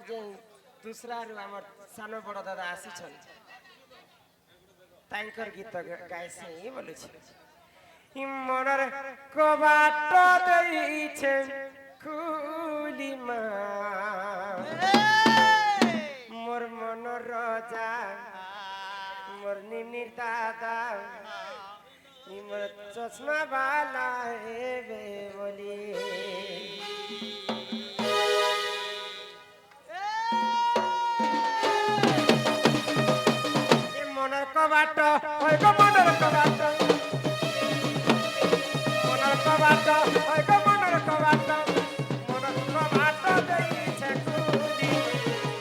जे दूसरा आमर सानो बड़ दादा आसीछन तांकर गीत गाइसे ही बोलु छी मनर कबाट देइछे खुली मा मोर मन राजा मोर निनिर दादा मोर चश्मा वाला हेबे बोली मनर कबाट होय गो मनर कबाट होय गो मनर कबाट देइछे खुली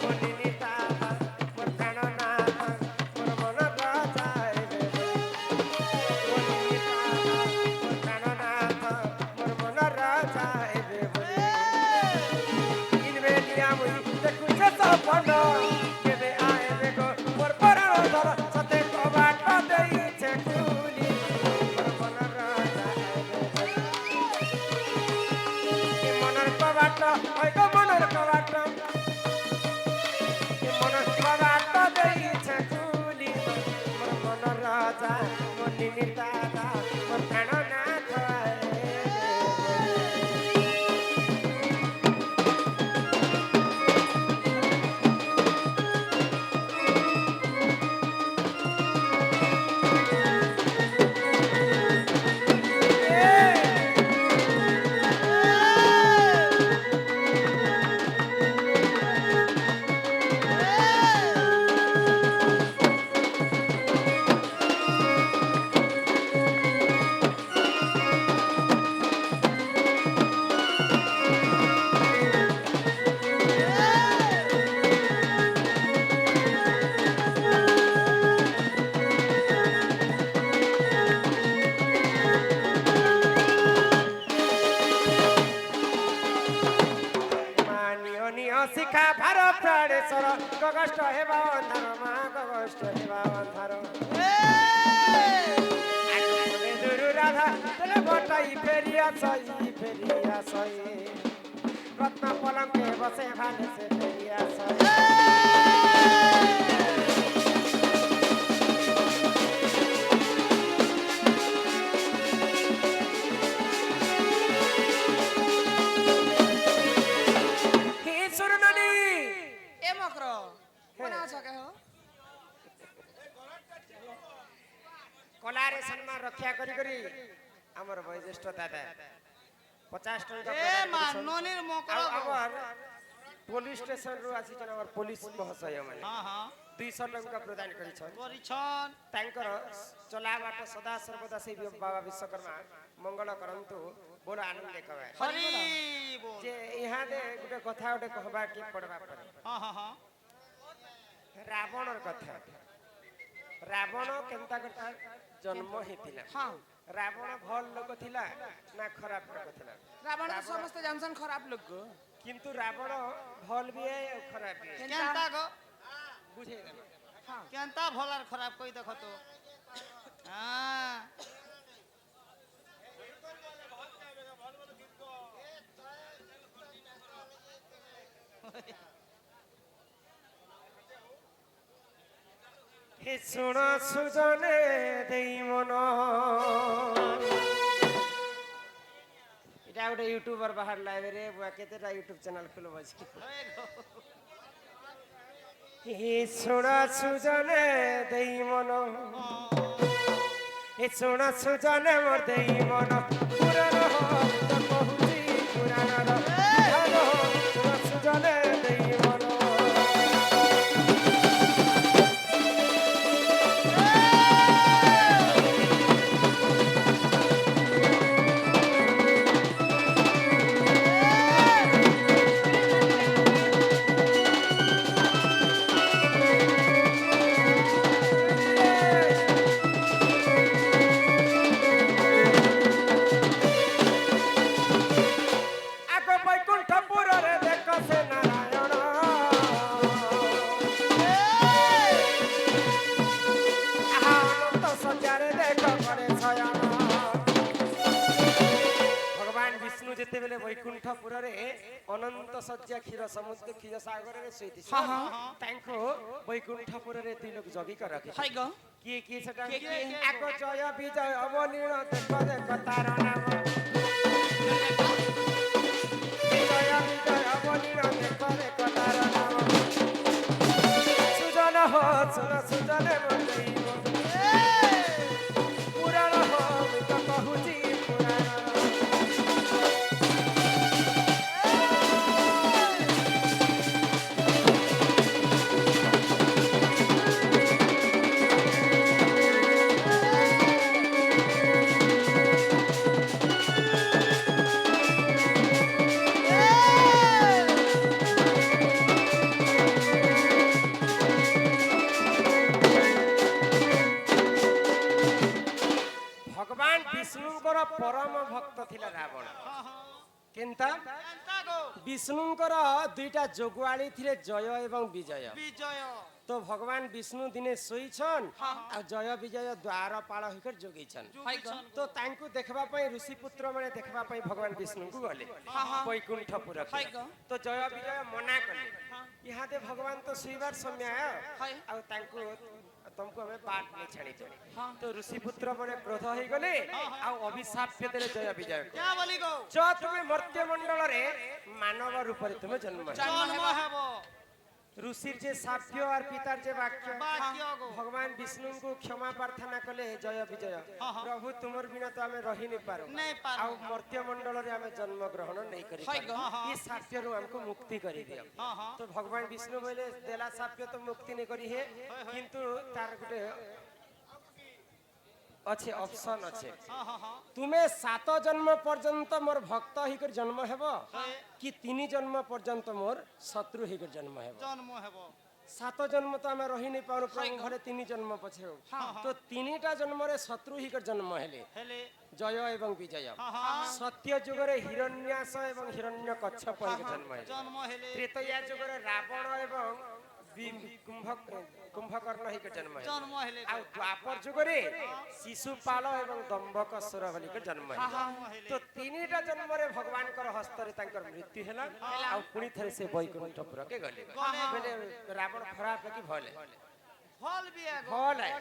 मोर निनिर दादा मोर प्राणनाथ मोर मन राजा हेबे मोर निनिर दादा मोर प्राणनाथ मोर मन राजा हेबे बोली इनबेलिया मुई देखुछे सपन केबे आएबे गो मोर प्राण धर सते कबाट देइछे खुली मोर मन राजा हेबे बोली मनर कबाट होय गो मनर कबाट देइछे खुली मोर मन राजा मोर निनिर दादा मोर प्राणनाथ हेबे শিখা ভারত প্রাণেশ্বর গগষ্ট হেবা অন্ধার মা গগষ্ট হেবা অন্ধার দুরু রাধা তেলে বটাই ফেরিয়া সই রত্ন পলঙ্কে বসে ভালে সে ফেরিয়া সই कलारे सम्मान रक्षा करी करी हमर वयोज्येष्ठ दादा 50 टका ए माननीय मोकर हमर पुलिस स्टेशन रु आसी छन हमर पुलिस महाशय माने हां हां 200 टका प्रदान करी छन तांकर चलाबाट सदा सर्वदा से बाबा विश्वकर्मा मंगल करंतु बोल आनंद कबे हरि बोल जे यहां दे गुटे कथा गुटे कहबा के पड़बा पर हां हां हां रावणर कथा रावण केनता करता जन्म हेतिला हां रावण भल लोक थिला ना खराब लोक थिला रावण तो समस्त जानसन खराब लोक किंतु रावण भल भी है और खराब भी है केनता गो बुझे हां केनता भल और खराब कोई देखो तो हां हे सुन सुजने देई मन इटा उठे यूट्यूबर बाहर लाइव रे बुआ केतेटा यूट्यूब चैनल खुलो बछि हे सुन सुजने देई मन हे सुन सुजने मोर देई मन पुराण हो तो कहूची पुराण रो सुन सुजने देई मन ବୈକୁଣ୍ଠପୁରରେ ଅନନ୍ତ ଶଯ୍ୟା କ୍ଷୀର ସମୁଦ୍ର କ୍ଷୀର ସାଗରରେ ଶୋଇଥିସ ହଁ, ହଁ। ତାଙ୍କୁ ବୈକୁଣ୍ଠପୁରରେ ଦୁଇ ଲୋକ ଜଗିକି ରଖି ହାଇ ଗ କିଏ ସେଟା କିଏ, କିଏ? ଆଗ ଜୟ ବିଜୟ ଅବନୀଳ ଦେଖ ଦେଖ ତାର ନାମ ଜୟ ବିଜୟ ଅବନୀଳ ଦେଖ ଦେଖ ତାର ନାମ ସୁଜନ ହୋ ସୁନ ସୁଜନେ ମନ୍ଦେଇ ପୁରାଣ ହୋ ମୁଁ ତ କହୁଛି ପୁରାଣ ଭଗବାନ ବିଷ୍ଣୁଙ୍କର ପରମ ଭକ୍ତ ଥିଲା ରାବଣ କିନ୍ତୁ ବିଷ୍ଣୁଙ୍କର ଦୁଇଟା ଯୋଗୁଆଳି ଥିଲେ ଜୟ ଏବଂ ବିଜୟ ବିଜୟ ତ ଭଗବାନ ବିଷ୍ଣୁ ଦିନେ ଶୋଇଛନ୍ ଆଉ ଜୟ ବିଜୟ ଦ୍ୱାରପାଳ ହେଇକରି ଯୋଗେଇଛନ୍ ହାଇ ଗ ତ ତାଙ୍କୁ ଦେଖିବା ପାଇଁ ଋଷି ପୁତ୍ର ମାନେ ଦେଖିବା ପାଇଁ ଭଗବାନ ବିଷ୍ଣୁଙ୍କୁ ଗଲେ ବୈକୁଣ୍ଠପୁର ହାଇ ଗ ତ ଜୟ ବିଜୟ ମନା କଲେ ଇହାଦେ ଭଗବାନ ତ ଶୋଇବାର ସମୟ ହାଇ ଆଉ ତାଙ୍କୁ ତମକୁ ଆମେ ବାଟ ନେଇ ଛାଣିଛୁ ହଁ। ତ ଋଷି ପୁତ୍ର ମାନେ କ୍ରୋଧ ହେଇଗଲେ ଆଉ ଅଭିଶାପ ଦେଲେ ଜୟ ବିଜୟ क्या बोली गो ଯ ତୁମେ ମର୍ତ୍ତ୍ୟ ମଣ୍ଡଳରେ ମାନବ ରୂପରେ ତୁମେ ଜନ୍ମ ହେଲ। जन्म हेबो ऋषिर जे साप्य और पितार जे वाक्य वाक्य गो भगवान विष्णु को क्षमा प्रार्थना कले जय विजय प्रभु तुमर बिना तो आमे रही नहीं पारो नहीं पारो। आ मर्त्य मंडल रे आमे जन्म ग्रहण नहीं करी हाय गो। पारो ये साप्य रु हमको मुक्ति करी दियो तो भगवान विष्णु बोले देला साप्य तो मुक्ति नहीं करी है किंतु तार गुटे अच्छे ऑप्शन अच्छे तुम्हें 7 जन्म पर्यंत मोर भक्त हिकर जन्म हेबो कि 3 जन्म पर्यंत मोर शत्रु हिकर जन्म हेबो जन्म हेबो 7 जन्म तो आमे रही नहीं पारो प्रभु घरे 3 जन्म पछे हो तो 3टा जन्म रे शत्रु हिकर जन्म हेले हेले जय एवं विजय सत्य युग रे हिरण्यास एवं हिरण्यकश्यप हिकर जन्म हेले जन्म हेले त्रेतया युग रे रावण एवं कुंभकर्ण हिकर जन्म हेले जन्म हेले आ द्वापर युग रे शिशुपाल एवं दंभकसुर हली के जन्म है तो 3टा जन्म रे भगवान कर हस्त रे तांकर मृत्यु हैला आ पुनी थरे से वैकुंठपुर के गले बोले रावण खराब है कि भले फल भी है गो भल है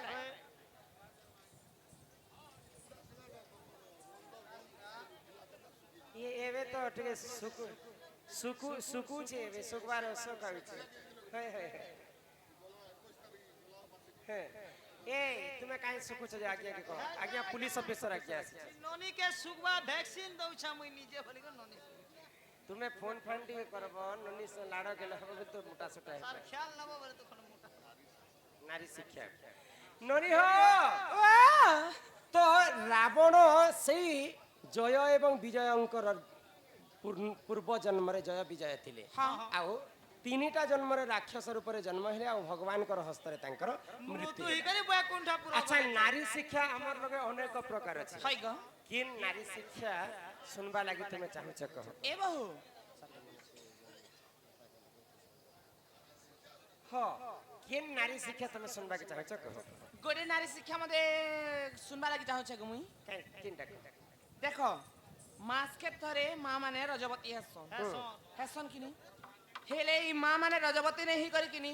ये एवे तो टिके सुकु सुकु सुकु छे एवे सुकवार सो कहै छे हे ए तुम्हें काहे सुकु छे आज्ञा के कह आज्ञा पुलिस ऑफिसर आज्ञा आसी नोनी के सुगवा वैक्सीन दउ छ मुई निजे बोली गो नोनी तुम्हें फोन फान टिके करबो ननी से लाड़ गेल हबो तो मोटा सोटा है सर ख्याल नबो बोले तो खन मोटा नारी शिक्षा ननी हो तो रावण सेई जय एवं विजयंकर पूर्व जन्म रे जय विजय थिले आउ 3टा जन्म रे राक्षस रूप रे जन्म हेले आ भगवान कर हस्त रे तांकर मृत्यु मृत्यु ही करे वैकुंठपुर अच्छा नारी शिक्षा हमर लगे अनेक प्रकार अछि हाय ग किन नारी शिक्षा सुनबा लागि तुमे चाहू छ कह ए बहु हो किन नारी शिक्षा तुमे सुनबा के चाहू छ कह गोरे नारी शिक्षा मते सुनबा लागि चाहू छ मुई किनटा देखो मास के थरे मां माने रजवती हसन हसन किनी हेले ई मां माने रजवती नहीं करी किनी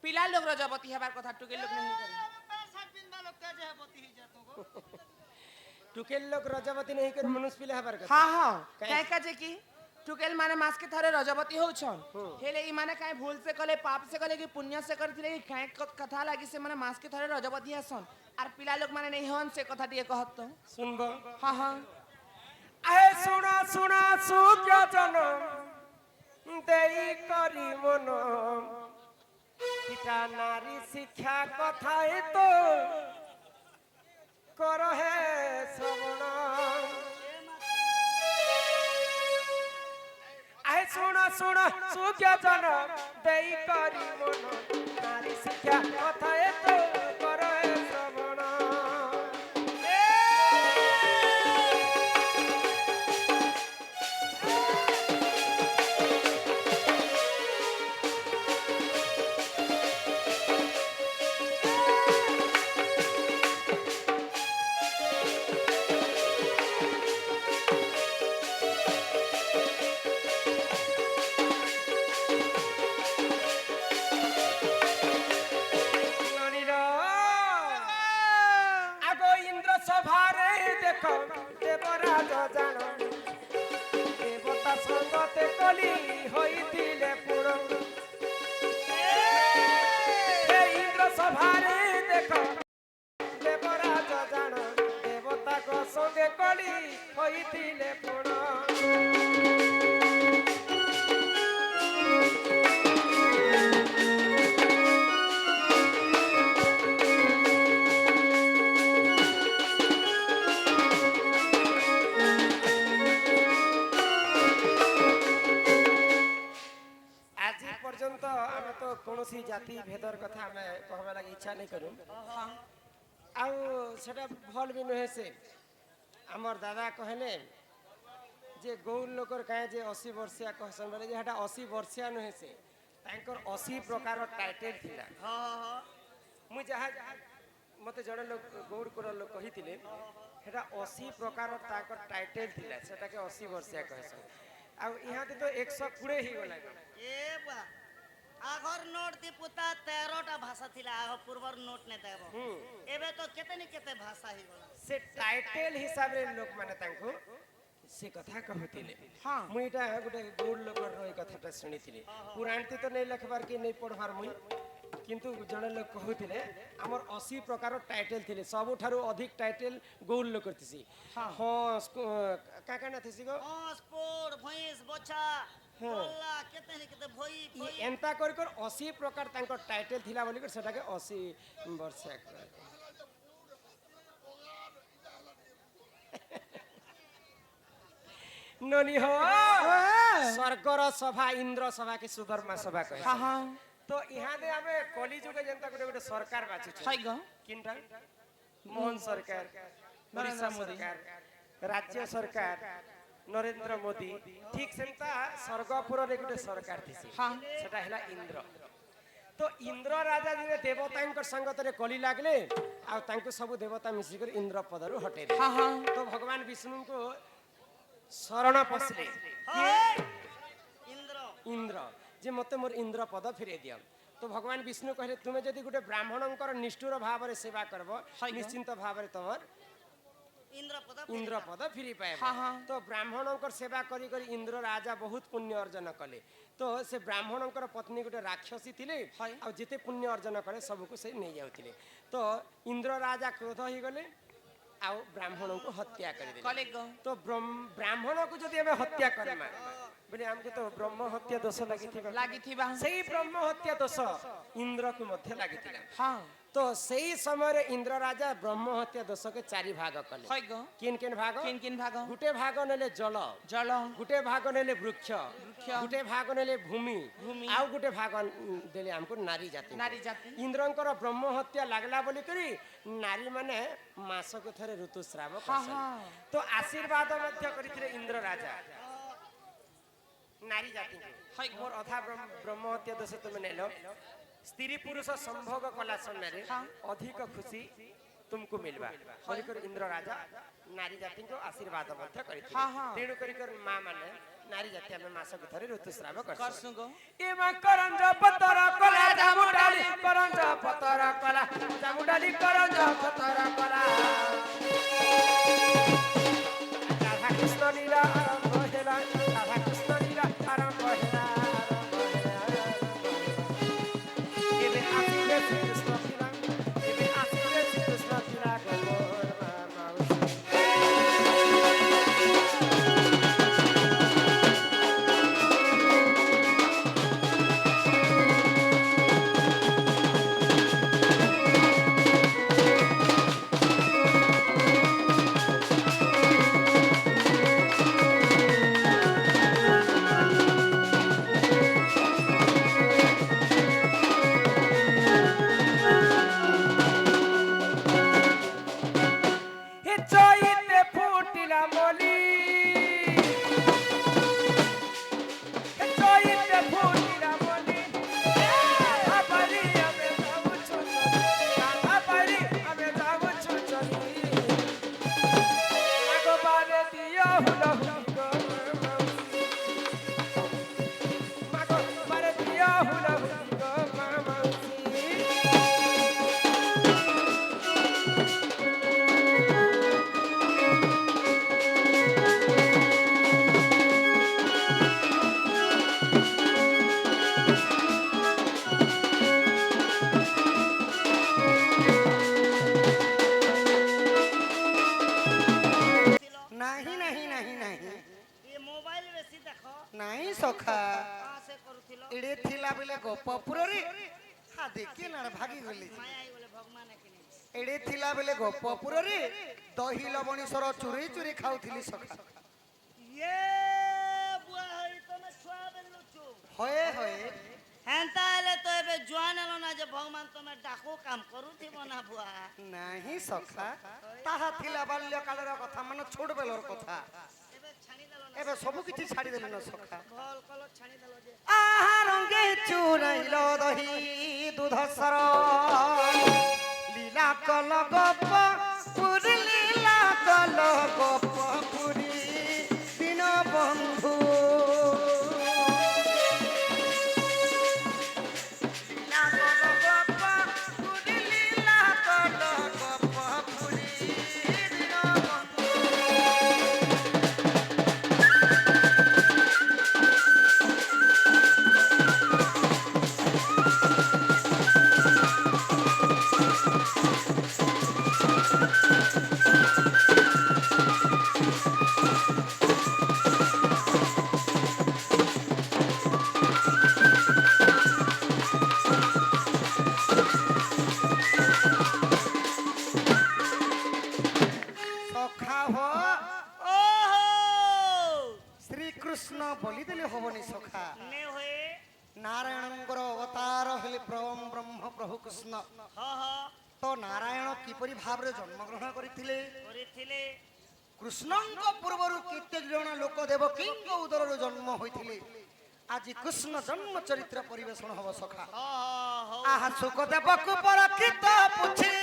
पिला लोग रजवती हेबार कथा टुके लोग नहीं करी पैसा बिंदा लोग तेज हेबती ही जातो गो टुकेल लोग रजवती नहीं कर मनुष्य पिले हबार कथा हां हां काहे का जे की टुकेल माने मास के थरे रजवती हो छन हेले ई माने काहे भूल से कले पाप से कले कि पुण्य से करथिले कि काहे कथा लागी से माने मास के थरे रजवती हसन आर पिला लोग माने नहीं हन से कथा दिए कहत तो सुनबो हां हां आए सुना सुना सुख्य जनम देई करी मन पिता नारी शिक्षा कथाए तो कर है श्रवण आए सुना सुना सुख्य जनम देई करी मन नारी शिक्षा कथाए तो कर है श्रवण সঙ্গে কলি হইতিলে পুরো এই ইন্দ্র সভারে দেখ দেবরাজ জাণ দেবতাক সঙ্গে কলি হইতিলে পুরো আজি পর্যন্ত আমি তো কোনসি জাতি ভেদর কথা আমি কহবা লাগি ইচ্ছা নাই করু আউ সেটা ভাল বি নহে সে আমার দাদা কহলে যে গৌর লোকর কায়ে যে 80 বর্ষিয়া কহসন বলে যে হেটা 80 বর্ষিয়া নহে সে তাঙ্কর 80 প্রকার টাইটেল থিলা মু যাহা মতে জনে লোক গৌর কোর লোক কহিতিলে হেটা 80 প্রকার তাঙ্কর টাইটেল থিলা সেটাকে 80 বর্ষিয়া কহসন আউ ইহাতে তো 120 হি গলা এ বা আগর নোট দি পুতা 13টা ভাষা থিলা আগ পূর্বর নোট নে দেব এবে তো কেতে নি কেতে ভাষা হি গলা সে টাইটেল হিসাবে লোক মানে তাঙ্কু সে কথা কহুতিলে হ্যাঁ মুই এটা গোটে গৌড় লোকর এই কথাটা শুনিଥିଲି পুরাণতে তো নেই লেখবার কি নেই পড়বার মুই কিন্তু জনে লোক কহুতিলে আমার 80 প্রকার টাইটেল থিলে ସବୁଠାରୁ ଅଧିକ টাইটেল গৌড় লোকর থিসি কাকা না থিসি গো হস পোড় ভইস বছা বল্লা কেতে নি কেতে ভই ভই এন্তা করি কর 80 প্রকার তাঙ্কর টাইটেল থিলা বলি কর সেটাকে 80 বর্ষ ননি হো স্বর্গর সভা ইন্দ্র সভা কি সুধর্মা সভা কহে হ্যাঁ হ্যাঁ তো ইহাদে আমি কলি যুগে যেনতা গোটে গোটে সরকার বাছুଛୁ হাই গো কিনটা মোহন সরকার ওড়িশা সরকার রাজ্য সরকার নরেন্দ্র মোদি ঠিক সেমতা স্বর্গপুরে গোটে সরকার থিসি হ্যাঁ সেটা হেলা ইন্দ্র তো ইন্দ্র রাজা যে দেবতাঙ্কর সঙ্গতরে কলি লাগলে আর তাঙ্কু সবু দেবতা মিশিকর ইন্দ্র পদরু হটে দেলে হ্যাঁ হ্যাঁ তো ভগবান বিষ্ণুଙ୍କୁ শରଣ পଶିଲେ ইন্দ্র ইন্দ্র যে মতে মোর ইন্দ্র পদ ফিরে দিও তো ভগবান বিষ্ণু কহিলে তুমি যদি গোটে ব্রাহ্মণঙ্কর নিষ্ঠুর ভাবে সেবা করব নিশ্চিন্ত ভাবে তোমার ইন্দ্র পদ ইন্দ্র পদ ফিরি পাইব হ্যাঁ, হ্যাঁ। তো ব্রাহ্মণঙ্কর সেবা করি করি ইন্দ্র রাজা বহুত পুণ্য অর্জন কলে তো সে ব্রাহ্মণঙ্কর পত্নী গোটে রাক্ষসী থিলে আর যেতে পুণ্য অর্জন করে সবুকু সে নেই যাউଥିଲେ তো ইন্দ্র রাজা ক্ରୋଧ ହେଇଗଲେ ଆଉ ବ୍ରାହ୍ମଣଙ୍କୁ ହତ୍ୟା କରିଦେଲେ কলে গো তো ব্রাহ্মণକୁ যদি ଆମେ হত্যা করমা বলে আমকে তো ব্রহ্ম হত্যা দোষ লাগিথিবা লাগিথিবা সেই ব্রহ্ম হত্যা দোষ ইন্দ্রକୁ ମଧ୍ୟ লাগিଥିଲା হ্যাঁ তো সেই সমୟରେ ইন্দ্র রাজা ব্রহ্ম হত্যা দোষকে চারি ভাগ কলে হাই গো কিন কিন ভাগ কিন কিন ভাগ গুটে ভাগ নেলে জল জল গুটে ভাগ নেলে বৃক্ষ গুটে ভাগ নেলে ভূমি ভূমি। ଆଉ গুটে ভাগ দেলে ଆମକୁ নারী জাতি নারী জাতি ইন্দ্রଙ୍କର ব্রহ্ম হত্যা লাগলা বলি করি নারী মানে মাসକୁ ଥରେ ଋତୁସ୍ରାବ হ্যাঁ করছেন হ্যাঁ তো আশীর্বাদ ମଧ୍ୟ କରିଥିଲେ ইন্দ্র রাজা নারী জাতিଙ୍କୁ হাই গো মোর অধা ব্রহ্ম হত্যা দোষ তুমি নেল স্ত্রী পুরুষ সম্ভোগ কলা সময় অধিক খুশি तुमको मिलवा बोलिकर इंद्र राजा नारी जाति को आशीर्वाद मध्य करिथिले हाँ, हाँ। तेणु करिकर मां माने नारी जाति में मासक थरे ऋतुस्राव करसु करसु गो ए मा करंज पतर कला जामुडाली करंज पतर कला जामुडाली करंज पतर कला राधा कृष्ण लीला आरंभ होला राधा कृष्ण लीला आरंभ होला एबे आसीले श्री कृष्ण लीला एबे आसीले श्री कृष्ण लीला गोर माउसी ଥିଲା ବେଲେ ଗୋପପୁରରେ হা দেখি না ভাগি গলি মায়া বলে ভগবান কিনে এড়ে ଥିଲା বেলে গোপপুରରେ দহি লবণীশ্বর চুরি চুরি খাউଥିଲି সখা ইয়ে বুয়া হই তুমি ছুয়া বেলুচু হয়ে হয়ে হেনতা হেলে তো এবে জোয়ান এলো না যে ভগবান তুমি ডাকো কাম করুথিব না বুয়া নাহি সখা তাহা ଥିଲା বাল্যকালের কথা মানে ছোট বেলর কথা এবে ছানি দেলো না এবে সবু কিছু ছাড়ি দেলি না সখা ভল কল ছানি দেলো যে আহা রঙ্গে চুরাইল দহি দুধসর লীলা কল গপ পুরি লীলা কল গপ পুরি দিন বন্ধু লীলা কল গপ পুরি লীলা কল গপ পুরি দিন বন্ধু সখা হো ওহো শ্রীকৃষ্ণ বলি দেলে হবনি সখা নে হয়ে নারায়ণଙ୍କର ଅବତାର ହେଲେ ପରମ ବ୍ରହ୍ମ ପ୍ରଭୁ କୃଷ୍ଣ হ হ ତ ନାରାୟଣ କିପରି ଭାବରେ ଜନ୍ମଗ୍ରହଣ କରିଥିଲେ କରିଥିଲେ କୃଷ୍ଣଙ୍କ ପୂର୍ବରୁ କେତେ ଜଣ ଲୋକ ଦେବକୀଙ୍କ ଉଦରରୁ ଜନ୍ମ ହୋଇଥିଲେ ଆଜି କୃଷ୍ଣ ଜନ୍ମ ଚରିତ୍ର ପରିବେଷଣ ହବ ସଖା হ হ ଆହା ସୁଖଦେବକୁ ପରକ୍ଷିତ ପୁଛି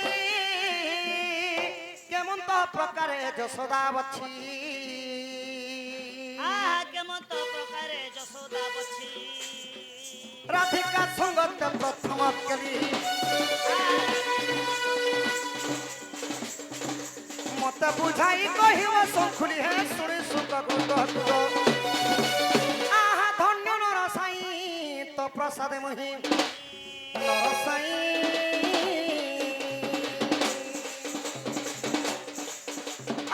କେମନ୍ତ ପ୍ରକାରେ ଯଶୋଦା ବଛି আহা কেমন তো প্রকারে যশোদা বছি রাধিকা সঙ্গত প্রথম কলি মতে বুঝাই কহিব শঙ্খুলি হে শুনি সুখ গুদ আহা ধন্য নরসাই তো প্রসাদে মহি নরসাই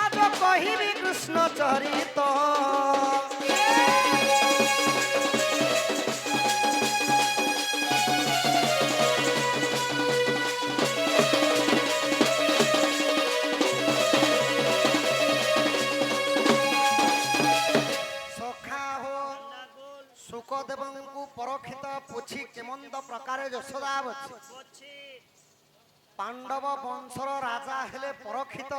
আজ কহিবি কৃষ্ণ চরিত সখা হো সুখদেবଙ୍କୁ পরক্ষিত পুছি কেমন্ত প্রকারে যশোদা বছি বছি পাণ্ডব বংশর রাজা হেলে পরক্ষিত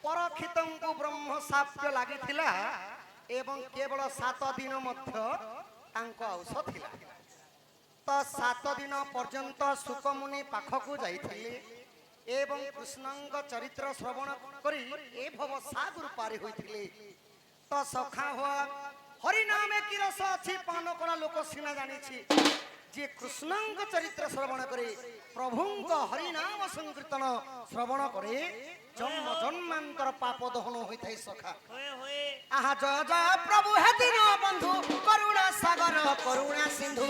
পরক্ষিতଙ୍କୁ ব্রহ্ম শাপ লাগিଥିଲା এবং কেবল 7 দিন মধ্য তাଙ୍କ ଔଷ ଥିଲା ତ 7 ଦିନ ପର୍ଯ୍ୟନ୍ତ ସୁକମୁନି ପାଖକୁ ଯାଇଥିଲେ ଏବଂ କୃଷ୍ଣଙ୍କ ଚରିତ୍ର ଶ୍ରବଣ କରି ଏ ଭବ ସାଗର ପାରି ହୋଇଥିଲେ ତ ସଖା ହୁଆ হরি নামে কি রস আছে পান করা লোক সিনা জানিছি যে কৃষ্ণଙ୍କ চরিত্র শ্রবণ করে প্রভুଙ୍କ হরি নাম সংকীর্তন শ্রবণ করে জন্ম জন্মান্তর পাপ দহন হইতাই সখা হয়ে হয়ে আহা জয় জয় প্রভু হে দিন বন্ধু করুণা সাগর করুণা সিন্ধু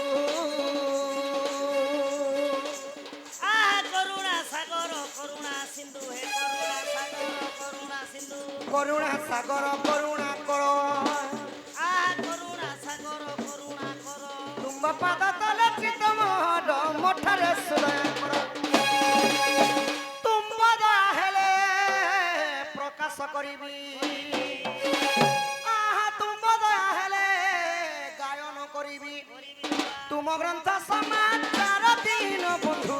আহা করুণা সাগর করুণা সিন্ধু হে করুণা সাগর করুণা সিন্ধু করুণা সাগর করুণা কর আহা করুণা সাগর করুণা কর তুম্ব পাদ তলে চিত মহড মঠারে সুদয় কর তুম্ব দয়া হেলে প্রকাশ করিবি আহা তুম্ব দয়া হেলে গায়ন করিবি তুম গ্রন্থ সমাচার দিন বন্ধু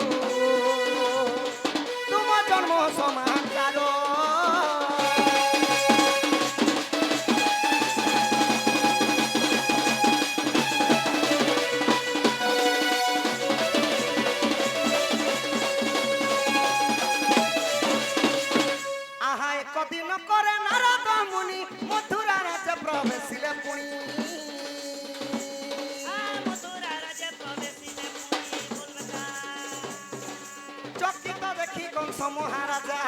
তুম জন্ম সমাচার আহা একদিন করে নারদ মুনি মথুরা রাজ প্রবেশিলে পুনি মথুরা রাজে প্রবেশিলে পুনি বলবেটা চকিত দেখি কংস মহারাজা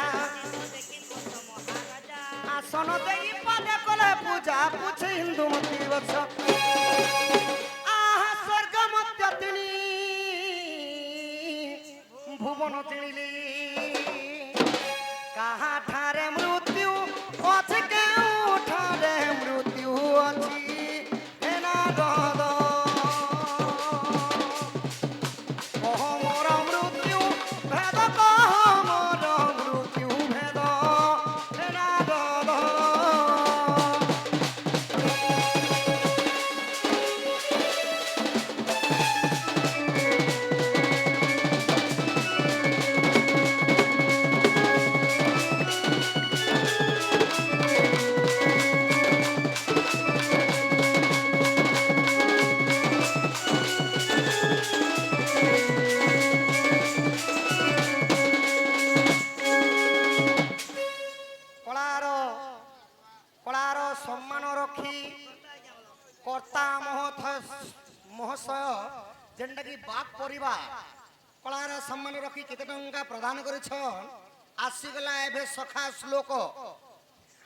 দেখি কত মহারাজা আসন দেই পদে কলে পূজা পুছে হিন্দু মতি বৎস আহা স্বর্গ মধ্য তিনি ভুবন তিনিলি কাহা ঠারে মৃত্যু আছে কেউ ঠারে মৃত্যু আছে হে নারদ जेनटा की बाप परिवार कलार सम्मान रखी केते टंका प्रदान करिछन आसीगला एबे सखा श्लोक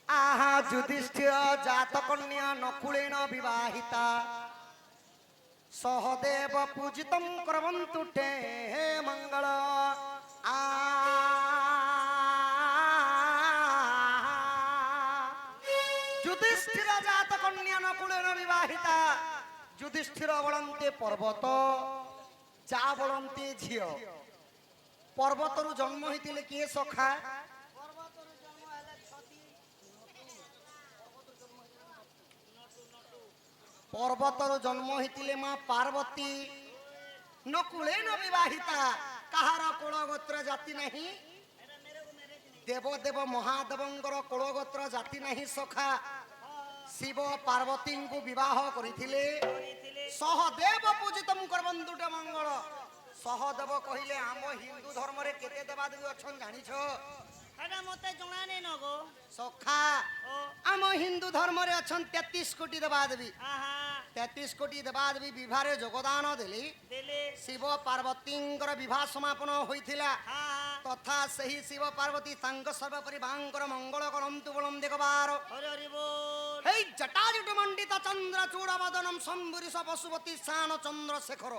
आहा युधिष्ठिर जात कन्या नकुलेन विवाहिता सहदेव पूजितं करवन्तु ते मंगल आ युधिष्ठिर जात कन्या नकुलेन विवाहिता युधिष्ठिर बलन्ते पर्वत जा बलन्ते झियो पर्वतरु जन्म होइतिले किए सखा पर्वतरु जन्म होइतिले मां पार्वती नकुलेन विवाहिता कहार कुल गोत्र जाति नहीं देव देव महादेवंकर कुल गोत्र जाति नहीं सखा शिव पार्वती को विवाह करिथिले सहदेव पूजितम करबंतुटे मंगल सहदेव कहिले आम हिंदू धर्म रे केते देवादेवी अछन जानिछो एटा मते जणा नै न गो सखा आम हिंदू धर्म रे अछन 33 कोटी देवादेवी आहा 33 कोटी देवादेवी विवाह योगदान देली देले शिव पार्वतींकर विवाह समापन होइथिला आहा तथा सही शिव पार्वती तांग सर्वपरि बांकर मंगल करंतु बलम देखबार हरि हरि बोल हे जटाजुट मंडित चंद्र चूड़ावदनम शंभुरिष पशुपति शान चंद्र शेखर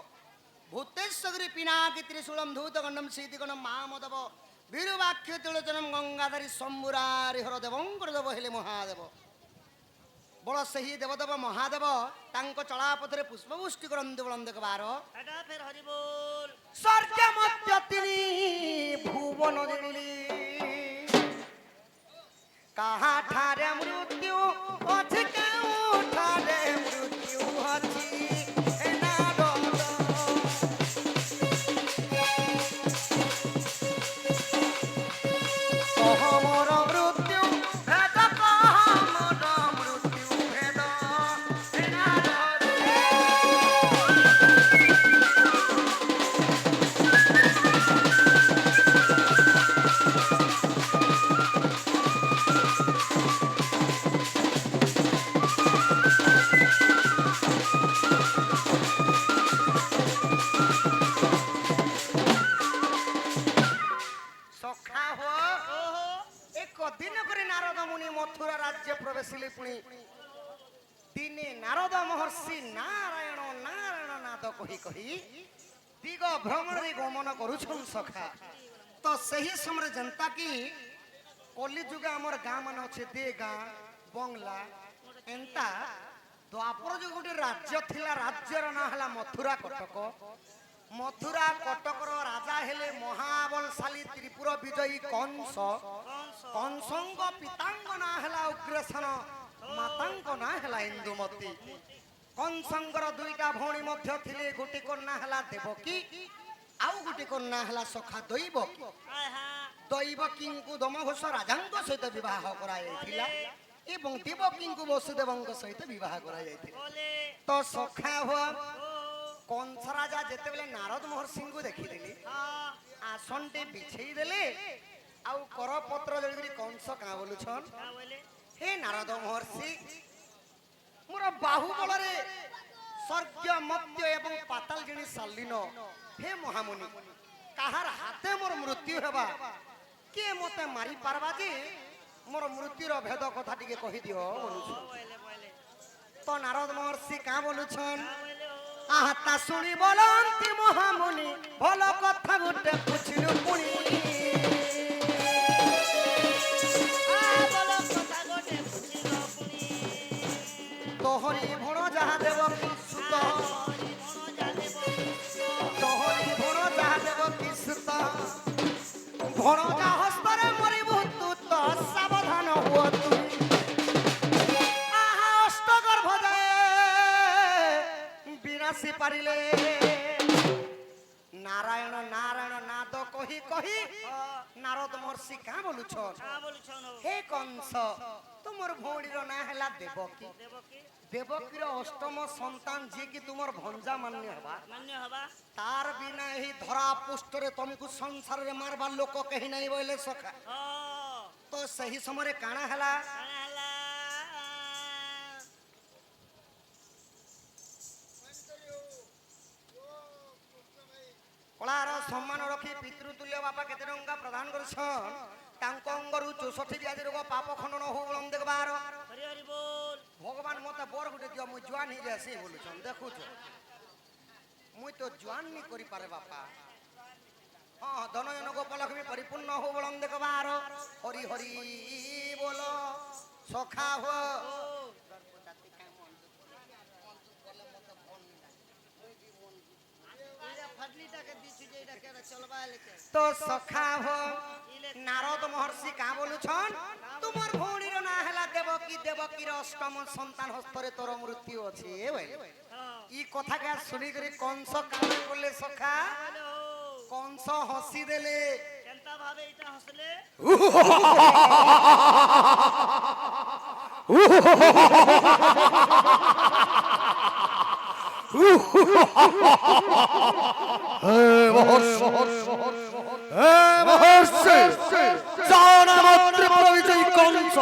भूतेश्वरी पिनाकी त्रिशूलम धूतगंडम शीतिगणम महामदव वीरवाक्य तुलचनम गंगाधरी शंभुरारि हर देवंकर देव हेले महादेव बड़ सही देवदेव महादेव तांको चलापथरे पुष्पवृष्टि करंतु बलम देखबार एटा फेर हरि बोल स्वर्ग मध्य तिनी भुवन जनिली कहा ठारे मृत्यु अछि केउ ठारे मृत्यु अछि ए नारद कह मोर मृत्यु भेद कह मोर मृत्यु भेद ए नारद सखा हो ओहो एक दिन करे नारद मुनि मथुरा राज्य प्रवेशिले पुणी दिने नारद महर्षि नारायण नारायण नाद कही कही दिग भ्रमण रे गमन करुछन सखा तो सही समय जनता की कली जुग हमर गां मान अछि दे गां बंगला एंता द्वापर जो गोटे राज्य थिला राज्यर ना हला मथुरा कटक मथुरा कटकर राजा हेले महाबलशाली त्रिपुर विजयी कंस कंसंग पितांग ना हला उग्रसेन मातांग ना हला इंदुमती कंसंगर दुईटा भौणी मध्य थिले गोटे कन्या हला देवकी आउ गोटे कन्या हला सखा दैवकी आहा दैवकी को दमघोष राजांग सहित विवाह कराइथिला एवं देवकी को वसुदेवंग सहित विवाह कराइथिला बोले तो सखा हो ओ कंस राजा जेते बेले नारद महर्षि को देखिदेली हां आसनटे बिछेई देले आउ करपत्र जळिगरी कंस का बोलुछन का बोले हे नारद महर्षि मोर बाहुबल रे स्वर्ग मध्य एवं पाताल जिनि सालिन हे महामुनि काहार हाथे मोर मृत्यु हेबा के मते मारी पारबा जे मोर मृत्युर भेद कथा टिके कहि दियो बोलुछन बोले बोले तो नारद महर्षि का बोलुछन का बोले ओ आहाता शुणी बोलंती महामुनि भल कथा गुटे पुछिलु पुणी आ बोलो कथा गोटे बुझिलो पुनी तोहरी भण जाहा देव की सुत हरि मनो जाने तोहरी भण जाहा देव की सुत भण जा हस्तरे मरिबु तू तो सावधान हुଅ तू आहा अष्टगर्भ जाए विनाशी पारिले नारायण नारायण नाद कही कही नारद महर्षि का बोलुछन का बोलु छनो हे कंस तुमर भौणीर ना हला देवकी देवकी देवकीर अष्टम संतान जे कि तुमर भंजा मान्य हबा मान्य हवा तार बिना ही धरा पुष्टरे तुमको संसार रे मारबा लोक कहि नहीं बोले सखा ओ तो सही समय काना हला काना हला সম্মান রক্ষি পিতৃতুল্য বাপা কেতে টঙ্কা প্রদান করছন তাঙ্ক অঙ্গরু 64 ব্যাধি রোগ পাপ খণ্ডন হো বলম দেখবার হরি হরি বল। ভগবান মতে বর গুটে দিও মুই জোয়ান হই যাসি বলুছন দেখুছ মুই তো জোয়ান নি করি পারে বাপা হ্যাঁ ধনজন গোপলক্ষ্মী পরিপূর্ণ হো বলম দেখবার হরি হরি বল সখা হো এইটা ফাটলিটাকে দিছি যে এটা কেন চলবা লেকে তো সখা হো নারদ মহর্ষি কা বলুছন তোমার ভৌণীর না হেলা দেবকীর অষ্টম সন্তান হস্তরে তোর মৃত্যু আছে ই কথাকে শুনি করে কংস কাম করলে সখা কংস হসি দেলে কেনতা ভাবে এটা হসলে মহর্ষি জানা মাত্র পরিচয় কংস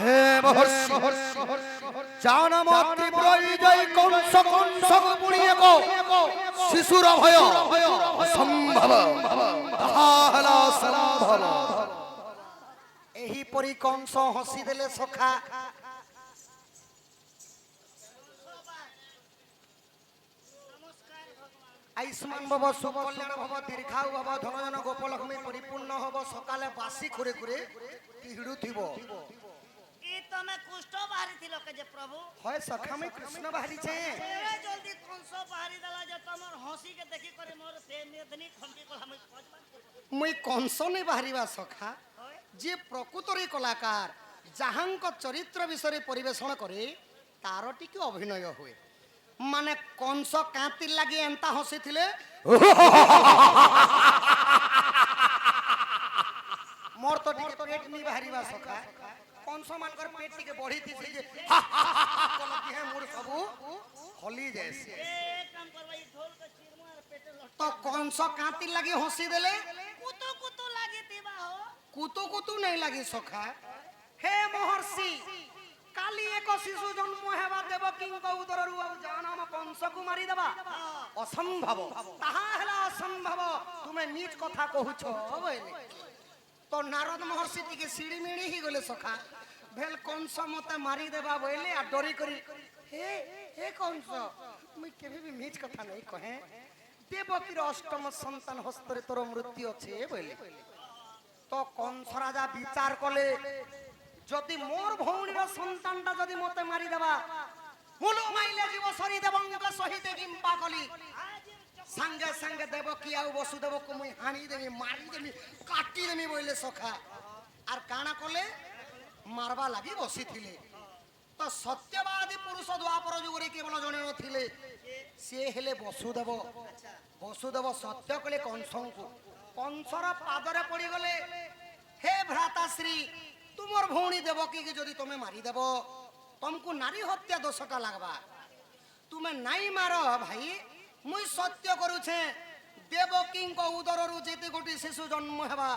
হে মহর্ষি জানা মাত্র পরিচয় কংস কংস পুড়িয়ে গো শিশুর ভয় অসম্ভব তাহলা সম্ভব এহিপরি কংস হসি দেলে সখা আয়ুষ্মান ভব সুকল্যাণ ভব দীর্ঘায়ু ভব ধনজন গোপলক্ষ্মী পরিপূর্ণ হব সকালে বাসি ঘুরে ঘুরে হিড়ুথিব ই তুমি কুষ্ঠ বাহারি থিল কে যে প্রভু হয় সখা মই কৃষ্ণ বাহারিছে এবে জলদি কংস বাহারি দেলা যে তোমার হসি কে দেখি করে মোর সে মেদনি খম্পি কলা মই খোঁজবা মুই কংস নেই বাহারিবা সখা যে প্রকৃতরে কলাকার যাহাঙ্ক চরিত্র বিষয়ে পরিবেশন করে তার টিকে অভিনয় হুয়ে মানে কংস কাঁতির লাগি এন্তা হসি থিলে মোর তো টিকে পেট নি বাহারিবা সখা কংস মানকর পেট টিকে বড়ি থিছি যে কলা কি হে মোর সবু হলি যাইছে এ কাম করবা ই ঢোল কে চিরমু আর পেটে লট তো কংস কাঁতির লাগি হসি দেলে কুতু কুতু লাগি দিবা হো কুতু কুতু নাই লাগি সখা হে মহর্ষি কালি এক শিশু জন্ম হেবা দেবকীঙ্ক উদররু আর জানাম কংসকু মারি দেবা অসম্ভব তাহা হেলা অসম্ভব তুমি নিজ কথা কহুছ বইলে তো নারদ মহর্ষি টিকে সিঁড়ি মিড়ি হি গলে সখা ভেল কংস মতে মারি দেবা বইলে আর ডরি করি হে হে কংস মুই কেবে বি নিজ কথা নাই কহে দেবকীর অষ্টম সন্তান হস্তরে তোর মৃত্যু আছে বইলে তো কংস রাজা বিচার কলে যদি মোর ভৌণীর সন্তানটা যদি মতে মারি দেবা মুলু মাইলে জীব সরি দেবঙ্গ সহিতে কিম্পা কলি সঙ্গে সঙ্গে দেবকী আউ বসুদেবকে মুই হানি দেবি মারি দেবি কাটি দেবি বইলে সখা আর কানা কলে মারবা লাগি বসিছিলে তো সত্যবাদী পুরুষ দ্বাপর যুগরে কেবল জনে নথিলে সে হেলে বসুদেব বসুদেব সত্য কলে কংসଙ୍କୁ কংসর পাদরে পড়ি গলে হে ভ্রাতাশ্রী তোমার ভৌণী দেবকী যদি তুমি মারি দেব तुमको नारी हत्या दोषटा लगवा तुम्हें नाई मार भाई मुई सत्य करुछे देवकी उदररु जेते गोटी शिशु जन्म हेबा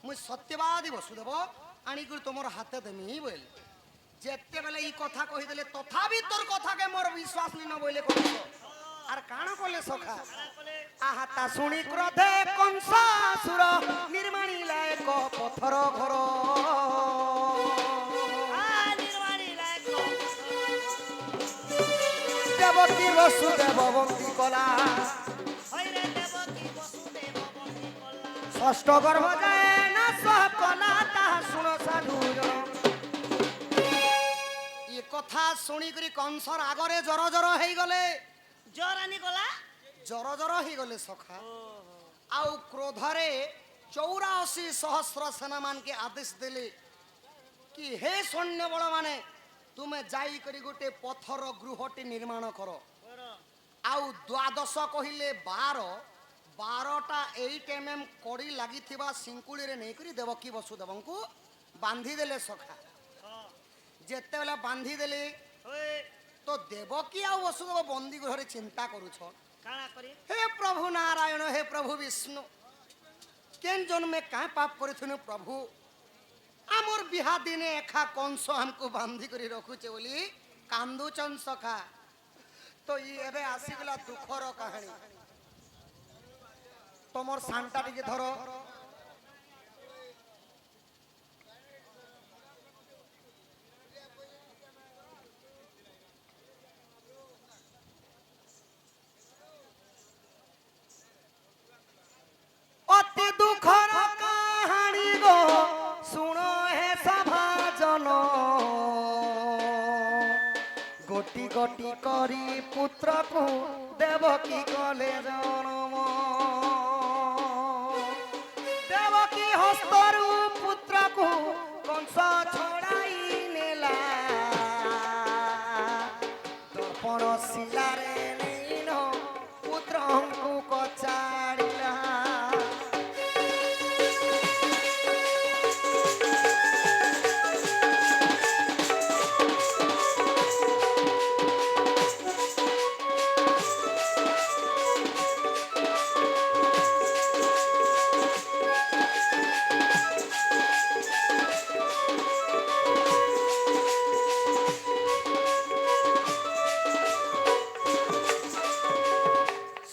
मुई सत्यवादी वसुदेव आनिक तुमर हाथे देमी बोल जेते बेले ई कथा कहि देले तथापि तोर कथा के मोर विश्वास नि न बोले कहू आर काना कोले सखा आहाता सुनी क्रोधे कंसासुर निर्माणी लायक पथर घर देवकी वसुदेव बंदी कला षष्ठ गर्भ जाए ना सहकला ताहा सुन साधु ये कथा शुणी करी कंसर आगरे जर जर हे गले जर आनी गला जर जर हे गले सखा आउ क्रोधरे 84 सहस्र सेना मान के आदेश देले कि हे सैन्य बल माने तुमे जाई करी गोटे पथर गृहटी निर्माण करो आउ द्वादश कहिले 12टा 8 mm कड़ी लगी सिंकुड़ी रे नहीं करी देवकी वसुदेवंकु बांधी देले सखा जेते बेला बांधी देले तो देवकी आ वसुदेव बंदी गृह चिंता करूछ काना करी हे प्रभु नारायण हे प्रभु विष्णु केन जन्मे का पाप करिथनु प्रभु आमर बिहा दिने एखा कंस हमको बांधी करी रखुचे बोली କାନ୍ଦୁଚନ୍ ସଖା ତ ଇ ଏବେ ଆସିଗଲା ଦୁଃଖର କାହାଣୀ ତମର ସାନଟା ଟିକେ ଧର অতি দুঃখর কাহাণী গো শুনো হে সভাজন গোটি গোটি করি পুত্রকু দেবকী কলে জনম দেবকী হস্তরু পুত্রকু কংস ছড়াই নেলা দর্পণ শিলারে নেইন পুত্রଙ୍କୁ কচাড়িলা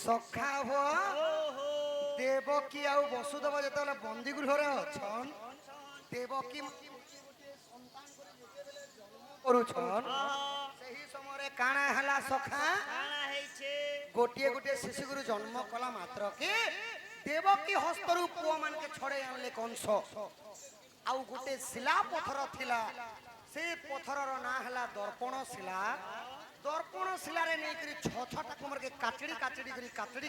সখা হো দেবকী আউ বসুদেব যেতবেলে বন্দী গৃহরে অছন দেবকী করুছন সেই সময়ে কাଣା হেলা সখা কাଣା ହେଇଛେ গোটিয়ে গোটিয়ে শিশুগুরু জন্ম কলা মাত্রকে দেবকী হস্তরু পুଅ মানকে ছড়াই আনলে কংস আউ গোটে শিলা পথর থিলা সে পথরর না হেলা দর্পণ শিলা দর্পণ শিলারে নেই করি ছ ছটা কুমরকে কাচড়ি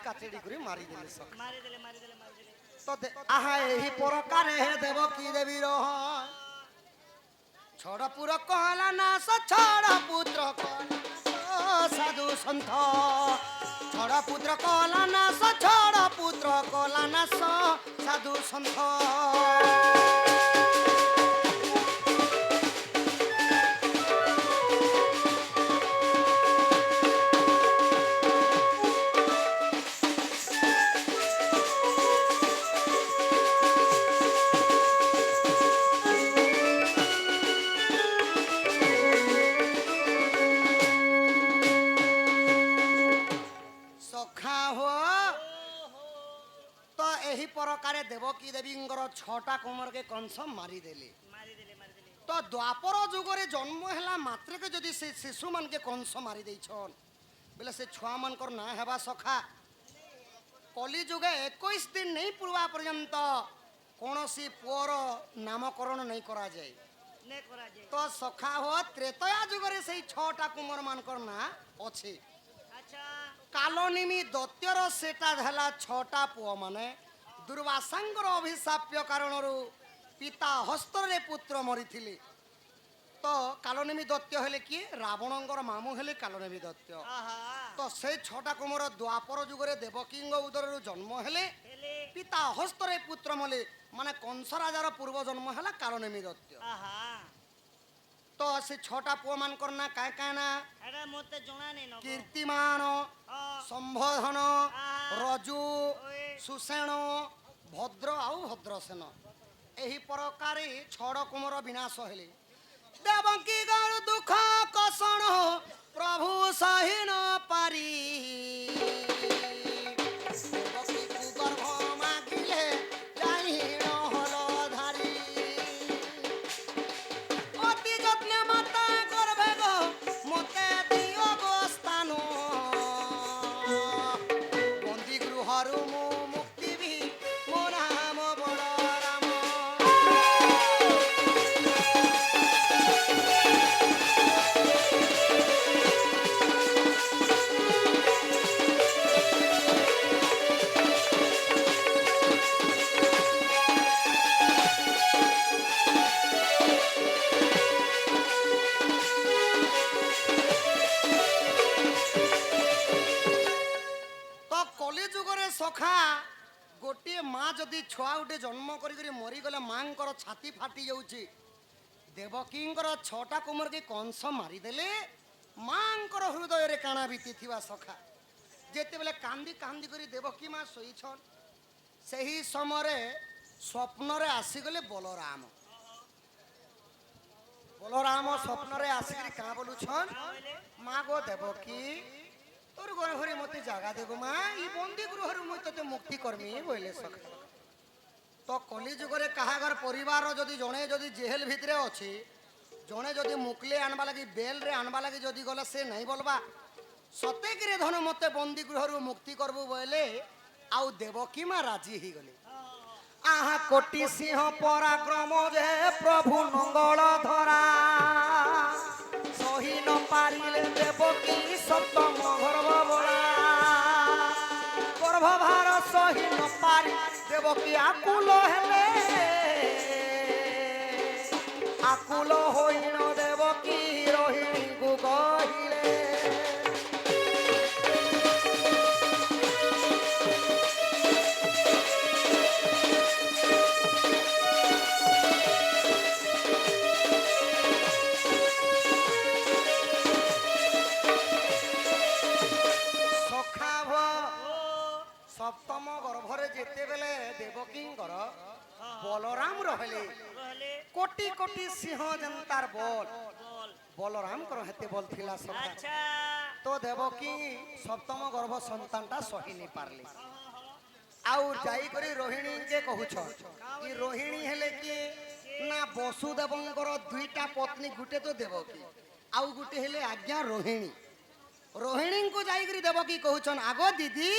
কাচড়ি করি মারি দেলে সখা মারিদেলে মারিদেলে মারিদেলে তো আহা এই প্রকারে দেবকী দেবীর ছড় পুর কহলা নাশ ছড় পুত্র কহলা নাশ, সাধু সন্থ ছড় পুত্র কহলা নাশ ছড় পুত্র কহলা নাশ সাধু সন্থ সখা হো তো এই প্রকারে দেবকী দেবীঙ্কর ছটা কোমরকে কংস মারিদেলে মারিদেলে মারিদেলে তো দ্বাপর যুগরে জন্ম হেলা মাত্রকে যদি সে শিশু মানকে কংস মারি দেইছন বলে সে ছুয়া মানকর না হেবা সখা কলি যুগে 21 দিন নেই পূর্বা পর্যন্ত কোনসি পুଅর নামকরণ নেই করা যায় নে କରାଯାଏ তো সখা হো ত্রেতয়া যুগরে সেই ছটা কুমর মানকর না আছে আচ্ছা কালনিমি দৈত্যর সেটা হেলা ছটা পুଅ মানে দুর্বাসাঙ্গর অভিশাপ্য কারণରୁ পিতা হস্তরে পুত্র মরিଥିଲେ তো কালনেমী দৈত্য হলে কি রাবণঙ্কর মামু হলে কালনেমী দৈত্য আহা তো সেই ছটা কুমর দ্বাপর যুগরে দেবকীঙ্গ উদরରୁ জন্ম হেলে হেলে পিতা হস্তরে পুত্র মলে মানে কংস রাজার পূর্ব জন্ম হেলা কালনেমী দৈত্য আহা তো সে ছটা পুଅ ମାନଙ୍କର ନା କାଏ କାଏ ନା এটা মতে জনা নেই নব কীর্তিমান সম্বোধন রজু ওই। সুসেণ ভদ্র আউ ভদ্রসেন এই প্রকারে ছড় কুমর বিনাশ হেলে দেবকী গর দুঃখ কষণ প্রভু সহি ন পারি দেবকীকু গর্ভ মাগিলে যাই নহল ধারি অতি যত্নে মাতা করবে গো মতে দিও গো স্থান বন্দি গৃহরু মু মুক্তি বি মো নাম বড় রাম তো কলি যুগরে সখা গোটিয়ে মা যদি ছুয়া উঠে জন্ম করি মরিগলে মাঙ্কর ছাতি ফাটি যাଉଛି দেবকীঙ্কর ছটা কুমরকে কংস মারিদেলে মাঙ্কর হৃদୟରେ কাଣା বিতিଥିବା সখা যেତେବେଳେ কান্দি কান্দি করে দেবকী মা শোইছন ସେହି ସମୟରେ ସ୍ୱପ୍ନରେ ଆସିଗଲେ ବଳରାମ বলরাম স্বপ্নরে আসিকি কাঁ বলুছন মা গো দেবকী তোর গর্ভরে মতে জাগা দেবো মা এই বন্দি গৃহରୁ মুই তোতে মুক্তি করমি বইলে সখা তো কলি যুগরে কাহাগর পরিবার যদি জনে যদি জেহেল ভিতরে ଅଛି জনে যদি মুকলে আনবা লাগি বেলরে আনবা লাগি যদি গলে সে নাই বলবা সতেকরে ধন মতে বন্দি গৃহରୁ মুক্তি করবু বইলে আউ দেবকী মা রাজি হই গলে আহা কোটি সিংহ পরাক্রম যে প্রভু মঙ্গল ধরা সহি ন পারিলে দেবকী সপ্তম গর্ভ বলা গর্ভভার সহি ন পারি দেবকী আকুল হেলে আকুল হইন দেবকী রোহিণীଙ୍କୁ কহিলে সপ্তম গর্ভরে যেতেবেলে দেবকীঙ্কর বলরাম রহলে রহলে কোটি কোটি সিংহ যেন তার বল বল বলরামকর হেতে বল থিলা সখা আচ্ছা তো দেবকী সপ্তম গর্ভ সন্তানটা সহি নি পারলি আউ যাই করি রোহিণীকে কহুছ ই রোহিণী হেলে কি না বসুদেবঙ্কর দুইটা পত্নী গুটে তো দেবকী আউ গুটে হেলে আজ্ঞা রোহিণী রোহিণীଙ୍କୁ ଯାଇକରି ଦେବକୀ କହୁଛନ୍ ଆଗ ଦିଦି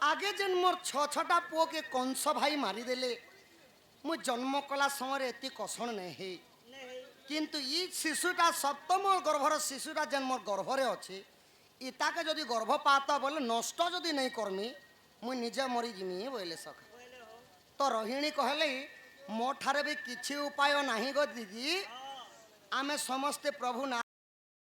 ଆଗେ ଯେନ୍ ମୋର ଛଟା ପୁଅକେ କଂସ ଭାଇ ମାରିଦେଲେ ମୁଁ ଜନ୍ମ କଲା ସମୟରେ ଏତେ କଷଣ ନେଇ ହେଇ କିନ୍ତୁ ଇ ଶିଶୁଟା ସପ୍ତମ ଗର୍ଭର ଶିଶୁଟା ଯେନ୍ ମୋର ଗର୍ଭରେ ଅଛି ଇ ତାକେ ଯଦି ଗର୍ଭପାତ ବୋଲେ ନଷ୍ଟ ଯଦି ନେଇ କରମି ମୁଇଁ ନିଜେ ମରିଯିମି ବୋଇଲେ ସଖା ତ ରୋହିଣୀ କହିଲେ ମୋ ଠାରେ ବି କିଛି ଉପାୟ ନାହିଁ ଗୋ ଦିଦି ଆମେ ସମସ୍ତେ ପ୍ରଭୁ ନା